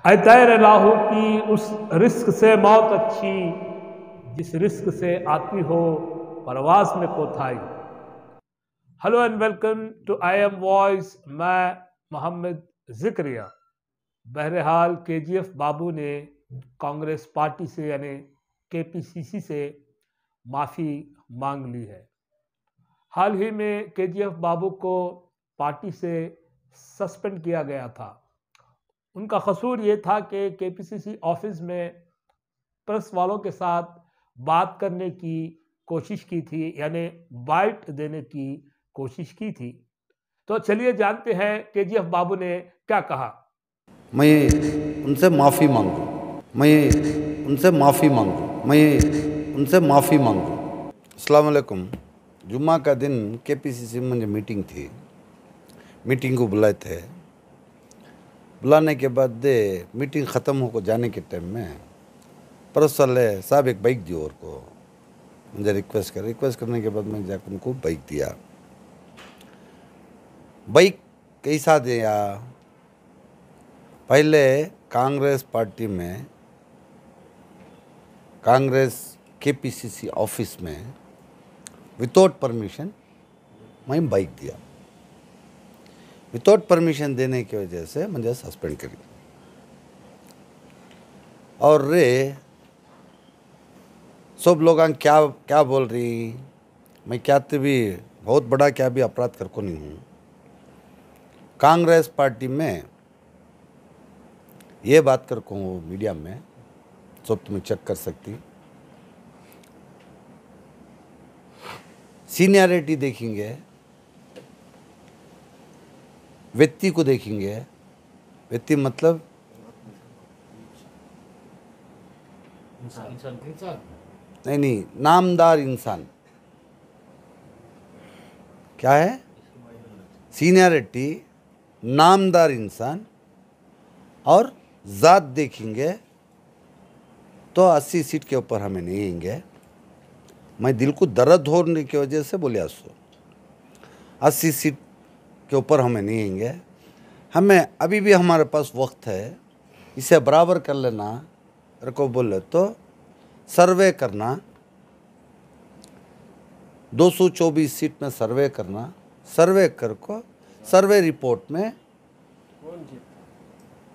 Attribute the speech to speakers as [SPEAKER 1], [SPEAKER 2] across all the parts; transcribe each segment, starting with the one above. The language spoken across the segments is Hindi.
[SPEAKER 1] तय लाहू की उस रिस्क से मौत अच्छी जिस रिस्क से आती हो परवास में कोताही। Hello and welcome to I am voice. मैं मोहम्मद जिक्रिया। बहरहाल केजीएफ बाबू ने कांग्रेस पार्टी से यानी केपीसीसी से माफ़ी मांग ली है। हाल ही में केजीएफ बाबू को पार्टी से सस्पेंड किया गया था। उनका कसूर ये था कि केपीसीसी ऑफिस में प्रेस वालों के साथ बात करने की कोशिश की थी, यानी बाइट देने की कोशिश की थी। तो चलिए जानते हैं केजीएफ बाबू ने क्या कहा।
[SPEAKER 2] मैं उनसे माफ़ी मांगू, मैं उनसे माफ़ी मांगू, मैं उनसे माफ़ी मांगू। अस्सलाम वालेकुम। जुम्मा का दिन केपीसीसी में जो मीटिंग थी, मीटिंग को बुलाए थे। बुलाने के बाद मीटिंग ख़त्म होकर जाने के टाइम में प्रेस वाले साहब एक बाइक दियो और को मुझे रिक्वेस्ट करने के बाद मैं जाकर उनको बाइक दिया। बाइक कैसा दिया? पहले कांग्रेस पार्टी में कांग्रेस केपीसीसी ऑफिस में विदाउट परमिशन मैं बाइक दिया। विदाउट परमिशन देने की वजह से मुझे सस्पेंड करी। और सब लोग क्या क्या बोल रही, मैं क्या तो भी बहुत बड़ा क्या भी अपराध कर को नहीं हूँ। कांग्रेस पार्टी में ये बात कर को मीडिया में सब तुम्हें चेक कर सकती। सीनियरिटी देखेंगे, व्यक्ति को देखेंगे। व्यक्ति मतलब नहीं, नामदार इंसान क्या है? सीनियरिटी, नामदार इंसान और ज़ात देखेंगे तो 80 सीट के ऊपर हमें नहीं आएंगे। मैं दिल को दर्द होने की वजह से बोले 80 सीट के ऊपर हमें नहीं आएंगे। हमें अभी भी हमारे पास वक्त है, इसे बराबर कर लेना। को बोले तो सर्वे करना, 224 सीट में सर्वे करना। सर्वे कर को सर्वे रिपोर्ट में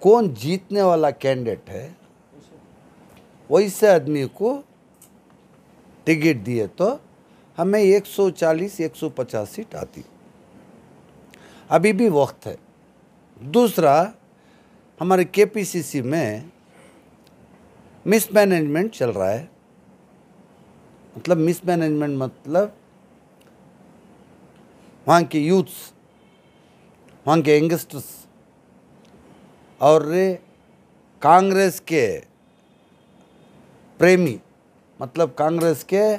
[SPEAKER 2] कौन जीतने वाला कैंडिडेट है वैसे आदमी को टिकट दिए तो हमें 140-150 सीट आती। अभी भी वक्त है। दूसरा, हमारे केपीसीसी में मिसमैनेजमेंट चल रहा है। मतलब मिसमैनेजमेंट मतलब वहाँ के यूथ्स, वहाँ के यंगस्टर्स और कांग्रेस के प्रेमी, मतलब कांग्रेस के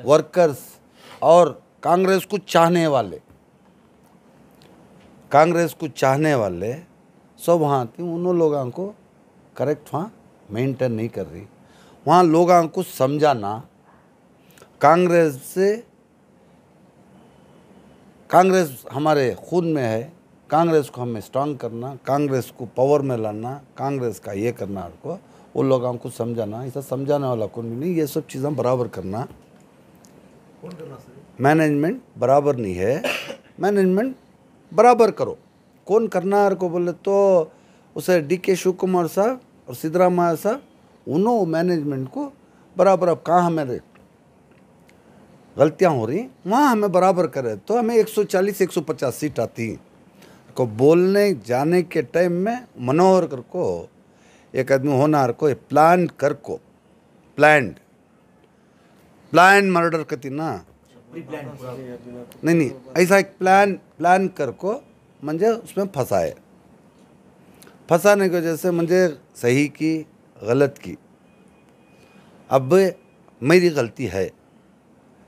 [SPEAKER 2] वर्कर्स और कांग्रेस को चाहने वाले, सब वहाँ थी। उन लोगों को करेक्ट वहाँ मेंटेन नहीं कर रही। वहाँ लोगों को समझाना, कांग्रेस हमारे खून में है, कांग्रेस को हमें स्ट्रांग करना, कांग्रेस को पावर में लाना, कांग्रेस का ये करना को वो लोगों को समझाना। ऐसा समझाने वाला कौन भी नहीं। ये सब चीज़ें बराबर करना। मैनेजमेंट बराबर नहीं है, मैनेजमेंट बराबर करो। कौन करना है को बोले तो उसे DK शिव कुमार साहब और सिद्धरामैया साहब, उन्होंने मैनेजमेंट को बराबर। अब कहाँ हमें गलतियाँ हो रही, वहाँ हमें बराबर करे तो हमें 140-150 सीट आती। को बोलने जाने के टाइम में मनोहर कर को एक आदमी होनार को प्लान कर को प्लान मर्डर करती ना, नहीं ऐसा एक प्लान कर को मुझे उसमें फंसाने की वजह से मुझे सही की गलत की। अब मेरी गलती है।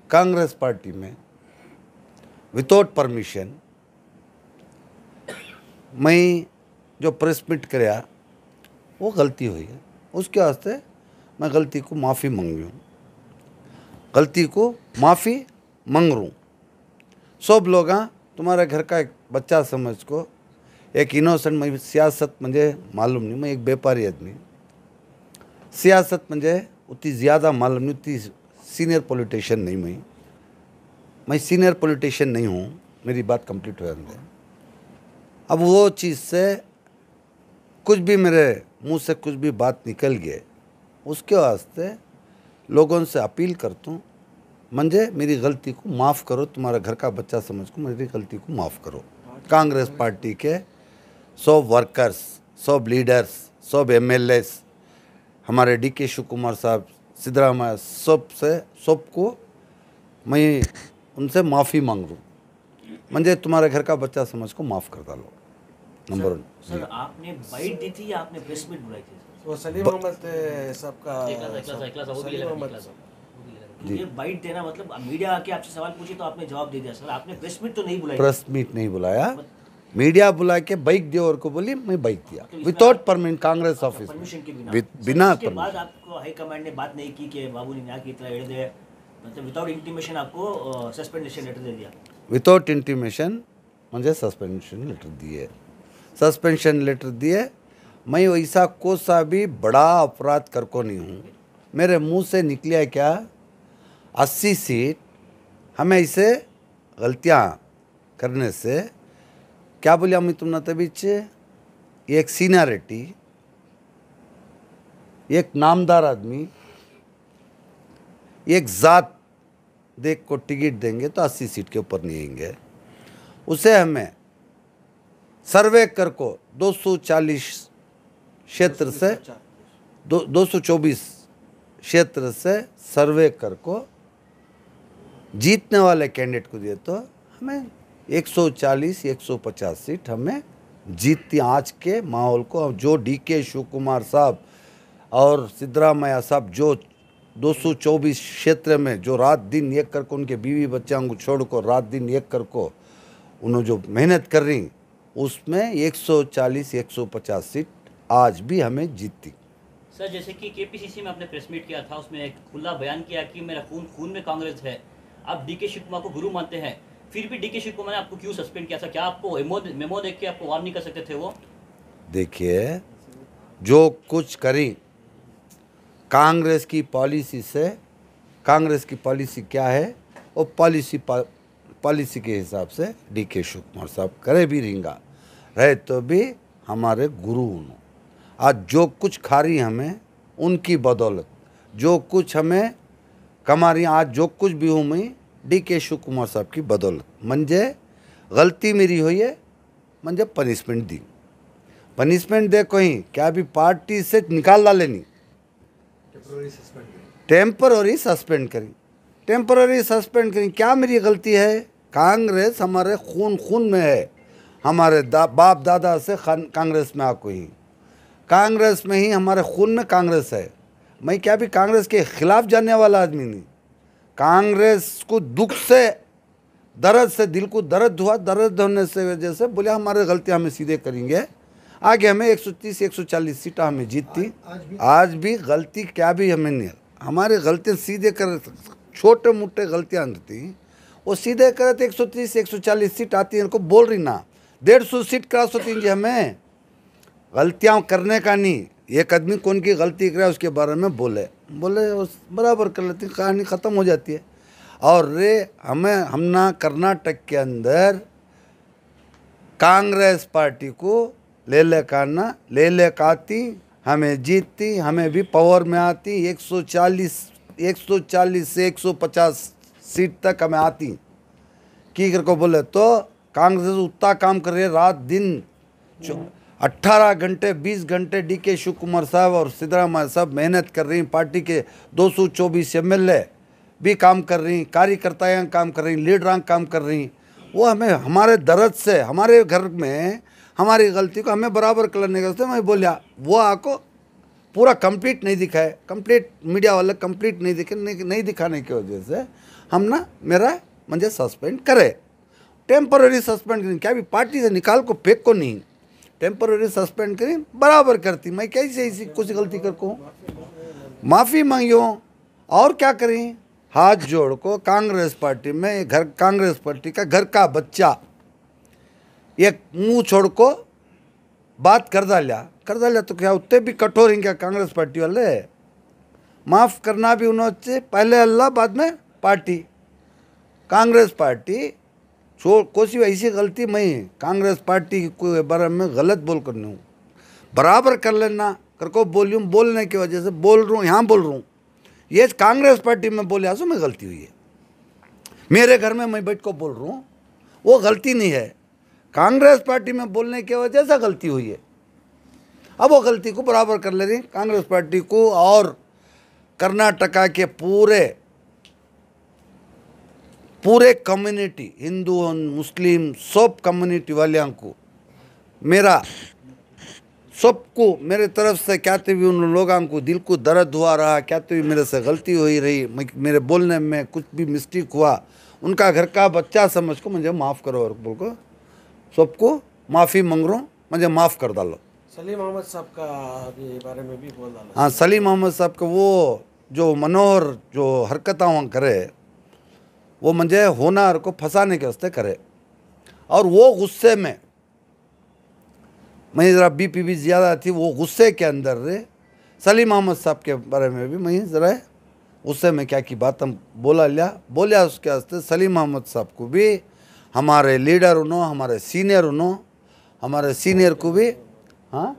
[SPEAKER 2] कांग्रेस पार्टी में विदाउट परमिशन मैं जो प्रेस मीट कराया वो गलती हुई है। उसके वास्ते मैं गलती को माफ़ी मांग रहा हूँ। सब लोग तुम्हारे घर का एक बच्चा समझ को एक इनोसेंट मैं सियासत म्हणजे मालूम नहीं, मैं एक व्यापारी आदमी, सियासत म्हणजे उतनी ज़्यादा मालूम नहीं, उतनी सीनियर पॉलिटिशियन नहीं मैं सीनियर पॉलिटिशियन नहीं हूँ। मेरी बात कंप्लीट हो जाए। अब वो चीज़ से कुछ भी मेरे मुंह से कुछ भी बात निकल गए, उसके वास्ते लोगों से अपील करता हूँ, मंजे मेरी गलती को माफ़ करो, तुम्हारा घर का बच्चा समझ को मेरी गलती को माफ़ करो। कांग्रेस पार्टी के सब वर्कर्स, सब लीडर्स, सब एमएलएस, हमारे डीके शिव कुमार साहब, सिद्धरामैया, सबको मैं उनसे माफ़ी मांग रहा हूँ, मंजे तुम्हारे घर का बच्चा समझ को माफ़ कर डालो। नंबर 1।
[SPEAKER 3] सर आपने बाइट दी थी या आपने प्रेस मीट बुलाई थी?
[SPEAKER 4] वो सलीम अहमद सबका
[SPEAKER 3] सलीम अहमद ये बाइट देना मतलब मीडिया आके आपसे सवाल पूछे तो आपने जवाब दे दिया। सर आपने प्रेस मीट तो नहीं बुलाई?
[SPEAKER 2] प्रेस मीट नहीं बुलाया, मीडिया बुला के बाइक दियो और को बोली, मैं बाइक दिया without permit Congress office
[SPEAKER 3] permission के बिना।
[SPEAKER 2] बिना
[SPEAKER 3] उसके बाद आपको हाई कमांड ने बात नहीं की कि बाबू ने न्याय की तरह एड़ दे, मतलब विदाउट इंटीमेशन आपको सस्पेंडेशन लेटर दे दिया?
[SPEAKER 2] विदाउट इंटीमेशन मुझे सस्पेंशन लेटर दिए, सस्पेंशन लेटर दिए। मैं वैसा कोई सा भी बड़ा अपराध कर को नहीं हूँ। मेरे मुंह से निकलिया क्या 80 सीट, हमें इसे गलतियाँ करने से क्या बोलिया मैं तुमने तबीच, एक सीनियरिटी, एक नामदार आदमी, एक जात देख को टिकट देंगे तो 80 सीट के ऊपर नहीं आएंगे। उसे हमें सर्वे कर को 240 क्षेत्र से 224 क्षेत्र से सर्वे कर को जीतने वाले कैंडिडेट को दिए तो हमें 140-150 सीट हमें जीतती। आज के माहौल को जो डीके शिव कुमार साहब और सिद्धरामैया साहब जो 224 क्षेत्र में जो रात दिन एक कर को उनके बीवी बच्चों को छोड़ को रात दिन एक कर को उन्होंने जो मेहनत कर रही, उसमें 140-150 सीट आज भी हमें जीतती।
[SPEAKER 5] सर जैसे कि केपीसीसी में आपने प्रेस मीट किया था, उसमें एक खुला बयान किया कि मेरा खून में कांग्रेस है। आप डीके शिव कुमार को गुरु मानते हैं, फिर भी डीके शिव कुमार ने आपको क्यों सस्पेंड किया था? क्या आपको मेमो देख के आपको वार्न नहीं कर सकते थे वो?
[SPEAKER 2] देखिए, जो कुछ करी कांग्रेस की पॉलिसी से, कांग्रेस की पॉलिसी क्या है वो पॉलिसी के हिसाब से डीके शिव कुमार साहब करे भी रहेंगा, रहे तो भी हमारे गुरु उन्होंने। आज जो कुछ खा रही हमें उनकी बदौलत, जो कुछ हमें कमा रही, आज जो कुछ भी हूँ मैं डीके शिव कुमार साहब की बदौलत। मंजे गलती मेरी हुई है, मंजे पनिशमेंट दी, पनिशमेंट दे कोई क्या भी पार्टी से निकाल ला लेनी, टेम्पररी सस्पेंड करी, टेम्पररी सस्पेंड करी। क्या मेरी गलती है? कांग्रेस हमारे खून में है, हमारे बाप दादा से कांग्रेस में आको ही, कांग्रेस में ही हमारे खून में कांग्रेस है। मैं क्या भी कांग्रेस के खिलाफ जाने वाला आदमी नहीं। कांग्रेस को दुख से, दर्द से, दिल को दर्द हुआ, दर्द होने से वजह से बोले हमारे गलतियाँ हमें सीधे करेंगे, आगे हमें 130-140 सीटें हमें जीतती। आज भी गलती क्या भी हमें नहीं, हमारे गलतियाँ सीधे कर, छोटे मोटे गलतियाँ रहती वो सीधे करे तो 130-140 सीट आती है। इनको बोल रही ना 150 सीट क्रॉस होती है। हमें गलतियाँ करने का नहीं, एक आदमी कौन की गलती करे उसके बारे में बोले उस बराबर कर लेती, कहानी ख़त्म हो जाती है। और हम ना कर्नाटक के अंदर कांग्रेस पार्टी को ले आती, हमें जीतती, हमें भी पावर में आती, 140 से 150 सीट तक हमें आती। की कर को बोले तो कांग्रेस उतना काम कर रही है, रात दिन 18 घंटे 20 घंटे डीके शिव कुमार साहब और सिद्धरामैया साहब मेहनत कर रही। पार्टी के 224 एमएलए भी काम कर रही, कार्यकर्ताएँ काम कर रही, लीडरां काम कर रही। वो हमें हमारे दर्द से, हमारे घर में हमारी गलती को हमें बराबर करने के मैं बोलिया, वो आपको पूरा कंप्लीट नहीं दिखाए, कंप्लीट मीडिया वाले कंप्लीट नहीं दिखाने की वजह से हम ना मेरा मुझे सस्पेंड करे, टेम्पररी सस्पेंड करें। क्या भी पार्टी से निकाल को फेंक को नहीं, टेम्पररी सस्पेंड करें बराबर करती। मैं कैसे ऐसी कुछ गलती कर को माफ़ी मांगियो और क्या करें, हाथ जोड़ को कांग्रेस पार्टी में कांग्रेस पार्टी का घर का बच्चा एक मुंह छोड़ को बात कर डाल्या तो क्या उत्ते भी कठोर हैं क्या कांग्रेस पार्टी वाले? माफ़ करना भी उन्होंने पहले अल्लाह बाद में पार्टी। कांग्रेस पार्टी छोड़ कोई ऐसी गलती मैं कांग्रेस पार्टी के बारे में गलत बोल कर नहीं हूँ, बराबर कर लेना कर को बोलूँ, बोलने की वजह से बोल रहा हूँ, यहाँ बोल रहा हूँ। ये कांग्रेस पार्टी में बोले आसो मैं गलती हुई है, मेरे घर में मैं बैठ को बोल रहा हूँ, वो गलती नहीं है, कांग्रेस पार्टी में बोलने की वजह से गलती हुई है। अब वो गलती को बराबर कर ले रही कांग्रेस पार्टी को और कर्नाटका के पूरे कम्युनिटी, हिंदू मुस्लिम सब कम्युनिटी वालियों को मेरा सबको मेरे तरफ से कहते हुए उन लोगों को दिल को दर्द हुआ रहा, कहते हुए मेरे से गलती हुई रही, मेरे बोलने में कुछ भी मिस्टेक हुआ, उनका घर का बच्चा समझ को मुझे माफ़ करो और बोल को सबको माफ़ी मांग रहा हूँ, मुझे माफ़ कर डालो।
[SPEAKER 4] सलीम अहमद साहब का अभी बारे में भी बोल डाला।
[SPEAKER 2] हाँ, सलीम अहमद साहब का वो जो मनोहर जो हरकत वहाँ करे वो मुझे होनार को फंसाने के वास्ते करे, और वो गुस्से में मैं ज़रा बीपी भी ज़्यादा थी, वो गुस्से के अंदर रे सलीम अहमद साहब के बारे में भी मैं ज़रा गुस्से में क्या की बात हम बोलिया उसके वास्ते सलीम अहमद साहब को भी हमारे लीडर उन्होंने, हमारे सीनियर उन्होंने, हमारे सीनियर को भी, हाँ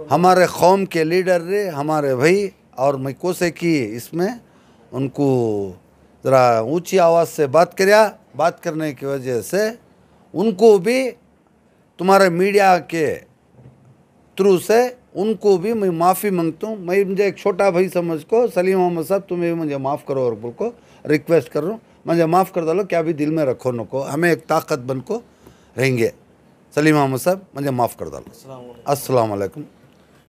[SPEAKER 2] हमारे कौम के लीडर रे हमारे भाई, और मैं कोसे की इसमें उनको ज़रा ऊंची आवाज़ से बात करने की वजह से उनको भी तुम्हारे मीडिया के थ्रू से उनको भी मैं माफ़ी मांगता हूँ। मैं मुझे एक छोटा भाई समझ को सलीम अहमद साहब तुम्हें मुझे माफ़ करो और बोल को रिक्वेस्ट कर रहा हूँ, मुझे माफ़ कर डालो, क्या भी दिल में रखो न को, हमें एक ताकत बन को रहेंगे। सलीम अहमद साहब मुझे माफ़ कर डालो। अस्सलाम वालेकुम।